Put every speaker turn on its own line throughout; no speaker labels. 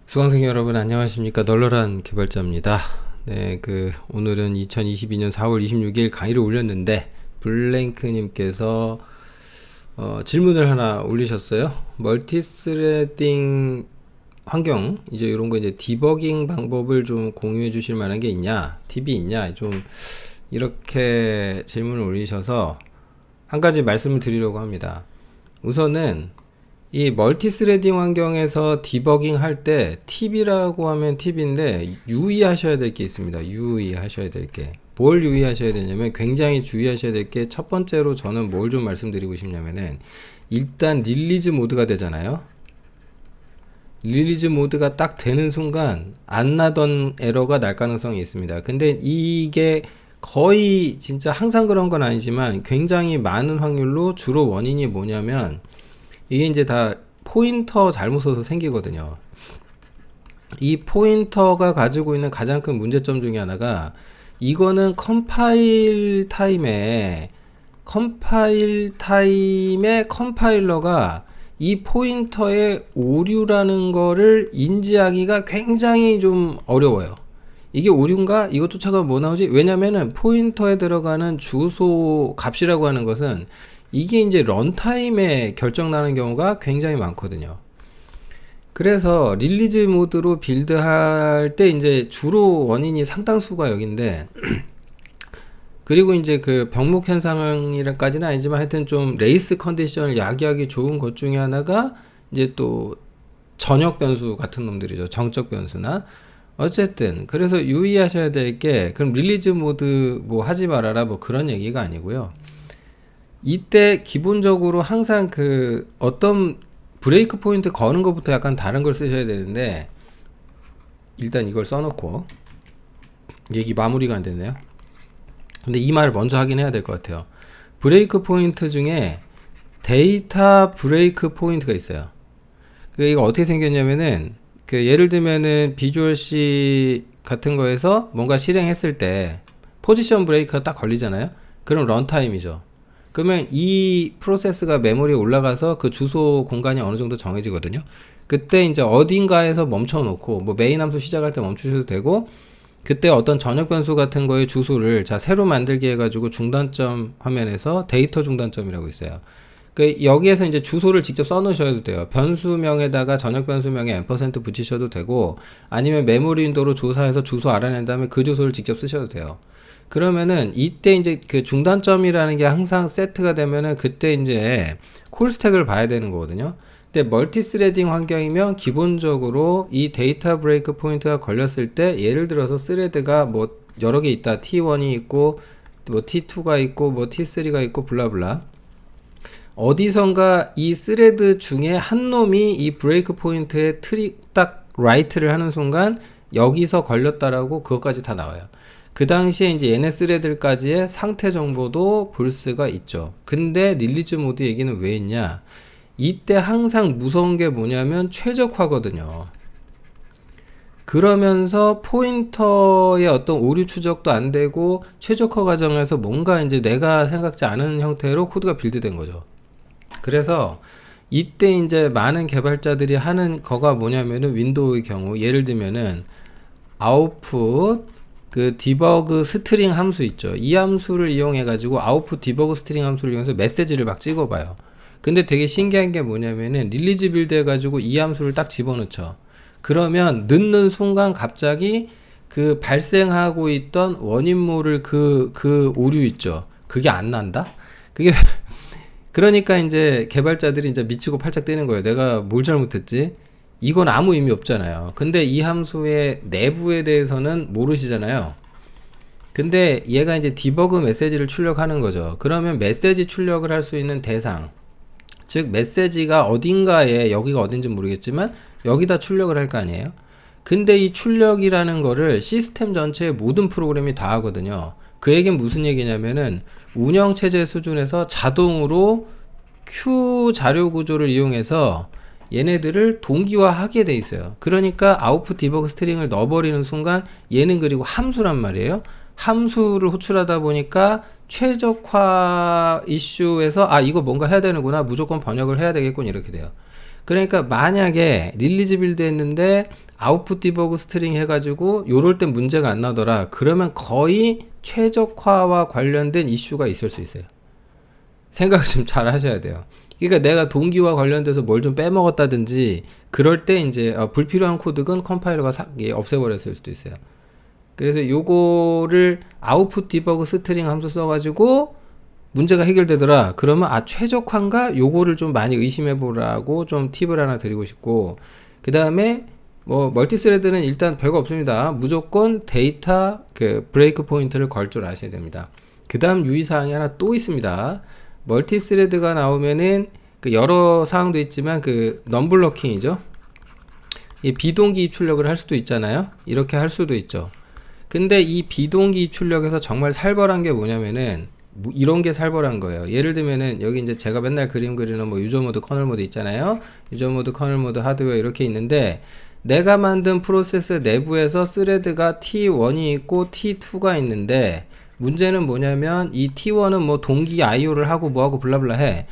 수강생 여러분 안녕하십니까. 널널한 개발자입니다. 네, 오늘은 2022년 4월 26일 강의를 올렸는데 블랭크님께서 질문을 하나 올리셨어요. 멀티스레딩 환경 이제 이런 거 이제 디버깅 방법을 좀 공유해 주실 만한 게 있냐, 팁이 있냐, 좀 이렇게 질문을 올리셔서 한 가지 말씀을 드리려고 합니다. 우선은 이 멀티스레딩 환경에서 디버깅 할 때 팁이라고 하면 팁인데 유의하셔야 될 게 있습니다. 유의하셔야 될 게. 뭘 유의하셔야 되냐면 굉장히 주의하셔야 될 게 첫 번째로 저는 뭘 좀 말씀드리고 싶냐면은 일단 릴리즈 모드가 되잖아요. 릴리즈 모드가 딱 되는 순간 안 나던 에러가 날 가능성이 있습니다. 근데 이게 거의 진짜 항상 그런 건 아니지만 굉장히 많은 확률로 주로 원인이 뭐냐면 이게 이제 다 포인터 잘못 써서 생기거든요. 이 포인터가 가지고 있는 가장 큰 문제점 중에 하나가 이거는 컴파일 타임에 컴파일러가 이 포인터의 오류라는 거를 인지하기가 굉장히 좀 어려워요. 이게 오류인가? 이거 쫓아가면 뭐 나오지? 왜냐면은 포인터에 들어가는 주소 값이라고 하는 것은 이게 이제 런타임에 결정나는 경우가 굉장히 많거든요. 그래서 릴리즈 모드로 빌드할 때 이제 주로 원인이 상당수가 여긴데 그리고 이제 그 병목 현상이라까지는 아니지만 하여튼 좀 레이스 컨디션을 야기하기 좋은 것 중에 하나가 이제 또 전역 변수 같은 놈들이죠. 정적 변수나 어쨌든 그래서 유의하셔야 될 게 그럼 릴리즈 모드 뭐 하지 말아라 뭐 그런 얘기가 아니고요. 이때 기본적으로 항상 그 어떤 브레이크 포인트 거는 것부터 약간 다른 걸 쓰셔야 되는데 일단 이걸 써놓고 얘기 마무리가 안 됐네요. 근데 이 말을 먼저 하긴 해야 될 것 같아요. 브레이크 포인트 중에 데이터 브레이크 포인트가 있어요. 이거 어떻게 생겼냐면은 예를 들면은 비주얼 C 같은 거에서 뭔가 실행했을 때 포지션 브레이크가 딱 걸리잖아요. 그럼 런타임이죠. 그러면 이 프로세스가 메모리에 올라가서 그 주소 공간이 어느 정도 정해지거든요. 그때 이제 어딘가에서 멈춰 놓고 뭐 메인 함수 시작할 때 멈추셔도 되고 그때 어떤 전역 변수 같은 거의 주소를 새로 만들게 해가지고 중단점 화면에서 데이터 중단점이라고 있어요. 여기에서 이제 주소를 직접 써 놓으셔도 돼요. 변수명에다가 전역 변수명에 앰퍼센트 붙이셔도 되고 아니면 메모리 윈도우로 조사해서 주소 알아낸 다음에 그 주소를 직접 쓰셔도 돼요. 그러면은 이때 이제 그 중단점이라는 게 항상 세트가 되면은 그때 이제 콜 스택을 봐야 되는 거거든요. 근데 멀티스레딩 환경이면 기본적으로 이 데이터 브레이크 포인트가 걸렸을 때 예를 들어서 스레드가 뭐 여러 개 있다. T1이 있고 뭐 T2가 있고 뭐 T3가 있고 블라블라. 어디선가 이 스레드 중에 한 놈이 이 브레이크 포인트에 딱 라이트를 하는 순간 여기서 걸렸다라고 그것까지 다 나와요. 그 당시에 이제 얘네 스레들까지의 상태 정보도 볼 수가 있죠. 근데 릴리즈 모드 얘기는 왜 했냐? 이때 항상 무서운 게 뭐냐면 최적화거든요. 그러면서 포인터의 어떤 오류 추적도 안 되고 최적화 과정에서 뭔가 이제 내가 생각지 않은 형태로 코드가 빌드된 거죠. 그래서 이때 이제 많은 개발자들이 하는 거가 뭐냐면은 윈도우의 경우 예를 들면은 아웃풋 그 디버그 스트링 함수 있죠. 이 함수를 이용해 가지고 아웃풋 디버그 스트링 함수를 이용해서 메시지를 막 찍어봐요. 근데 되게 신기한 게 뭐냐면은 릴리즈 빌드 해가지고 이 함수를 딱 집어넣죠. 그러면 넣는 순간 갑자기 그 발생하고 있던 원인 모를 그 오류 있죠. 그게 안 난다? 그게 그러니까 이제 개발자들이 이제 미치고 팔짝 뛰는 거예요. 내가 뭘 잘못했지? 이건 아무 의미 없잖아요. 근데 이 함수의 내부에 대해서는 모르시잖아요. 근데 얘가 이제 디버그 메시지를 출력하는 거죠. 그러면 메시지 출력을 할 수 있는 대상, 즉 메시지가 어딘가에 여기가 어딘지 모르겠지만 여기다 출력을 할 거 아니에요. 근데 이 출력이라는 거를 시스템 전체의 모든 프로그램이 다 하거든요. 그 얘기는 무슨 얘기냐면은 운영체제 수준에서 자동으로 Q 자료 구조를 이용해서 얘네들을 동기화하게 돼 있어요. 그러니까 아웃풋 디버그 스트링을 넣어버리는 순간 얘는 그리고 함수란 말이에요. 함수를 호출하다 보니까 최적화 이슈에서 이거 뭔가 해야 되는구나, 무조건 번역을 해야 되겠군, 이렇게 돼요. 그러니까 만약에 릴리즈 빌드 했는데 아웃풋 디버그 스트링 해가지고 요럴 땐 문제가 안 나더라. 그러면 거의 최적화와 관련된 이슈가 있을 수 있어요. 생각을 좀 잘 하셔야 돼요. 그러니까 내가 동기와 관련돼서 뭘 좀 빼먹었다든지 그럴 때 이제 불필요한 코드는 컴파일러가 없애버렸을 수도 있어요. 그래서 요거를 아웃풋 디버그 스트링 함수 써가지고 문제가 해결되더라. 그러면 최적화인가? 요거를 좀 많이 의심해 보라고 좀 팁을 하나 드리고 싶고, 그 다음에 뭐 멀티스레드는 일단 별거 없습니다. 무조건 데이터 브레이크 포인트를 걸 줄 아셔야 됩니다. 그 다음 유의사항이 하나 또 있습니다. 멀티스레드가 나오면은 여러 사항도 있지만 넘블러킹이죠. 이 비동기 입출력을 할 수도 있잖아요. 이렇게 할 수도 있죠. 근데 이 비동기 입출력에서 정말 살벌한 게 뭐냐면은 이런 게 살벌한 거예요. 예를 들면은 여기 이제 제가 맨날 그림 그리는 뭐 유저 모드, 커널 모드 있잖아요. 유저 모드, 커널 모드, 하드웨어 이렇게 있는데 내가 만든 프로세스 내부에서 스레드가 T1이 있고 T2가 있는데 문제는 뭐냐면 이 T1은 뭐 동기 IO를 하고 뭐하고 블라블라 해.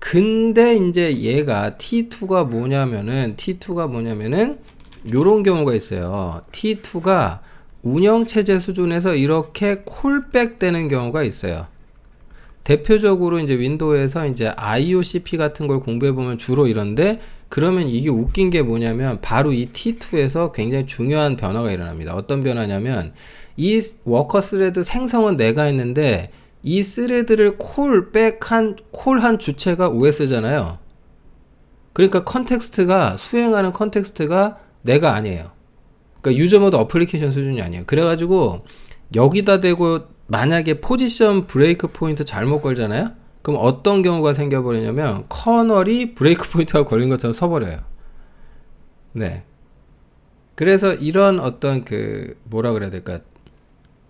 근데 이제 얘가 T2가 뭐냐면은 요런 경우가 있어요. T2가 운영체제 수준에서 이렇게 콜백 되는 경우가 있어요. 대표적으로 이제 윈도우에서 이제 IOCP 같은 걸 공부해보면 주로 이런데, 그러면 이게 웃긴 게 뭐냐면 바로 이 T2에서 굉장히 중요한 변화가 일어납니다. 어떤 변화냐면 이 워커 스레드 생성은 내가 했는데 이 스레드를 콜한 주체가 OS잖아요. 그러니까 수행하는 컨텍스트가 내가 아니에요. 그러니까 유저 모드 어플리케이션 수준이 아니에요. 그래가지고 여기다 대고 만약에 포지션 브레이크 포인트 잘못 걸잖아요. 그럼 어떤 경우가 생겨버리냐면 커널이 브레이크 포인트가 걸린 것처럼 서버려요. 네. 그래서 이런 어떤 뭐라 그래야 될까?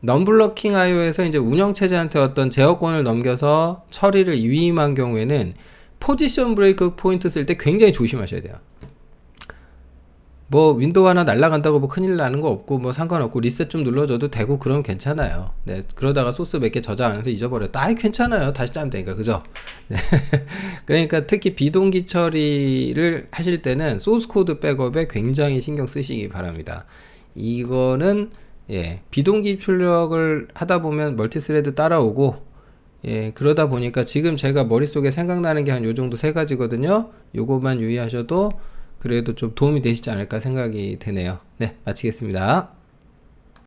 넘블러킹 IO에서 이제 운영체제한테 어떤 제어권을 넘겨서 처리를 위임한 경우에는 포지션 브레이크 포인트 쓸 때 굉장히 조심하셔야 돼요. 뭐 윈도우 하나 날라간다고 뭐 큰일 나는 거 없고 뭐 상관없고 리셋 좀 눌러줘도 되고 그러면 괜찮아요. 네, 그러다가 소스 몇 개 저장 안 해서 잊어버렸다. 아이 괜찮아요. 다시 짜면 되니까 그죠? 네. 그러니까 특히 비동기 처리를 하실 때는 소스 코드 백업에 굉장히 신경 쓰시기 바랍니다. 이거는 비동기 출력을 하다 보면 멀티스레드 따라오고, 그러다 보니까 지금 제가 머릿속에 생각나는 게 한 요 정도 세 가지거든요. 요것만 유의하셔도 그래도 좀 도움이 되시지 않을까 생각이 드네요. 네, 마치겠습니다.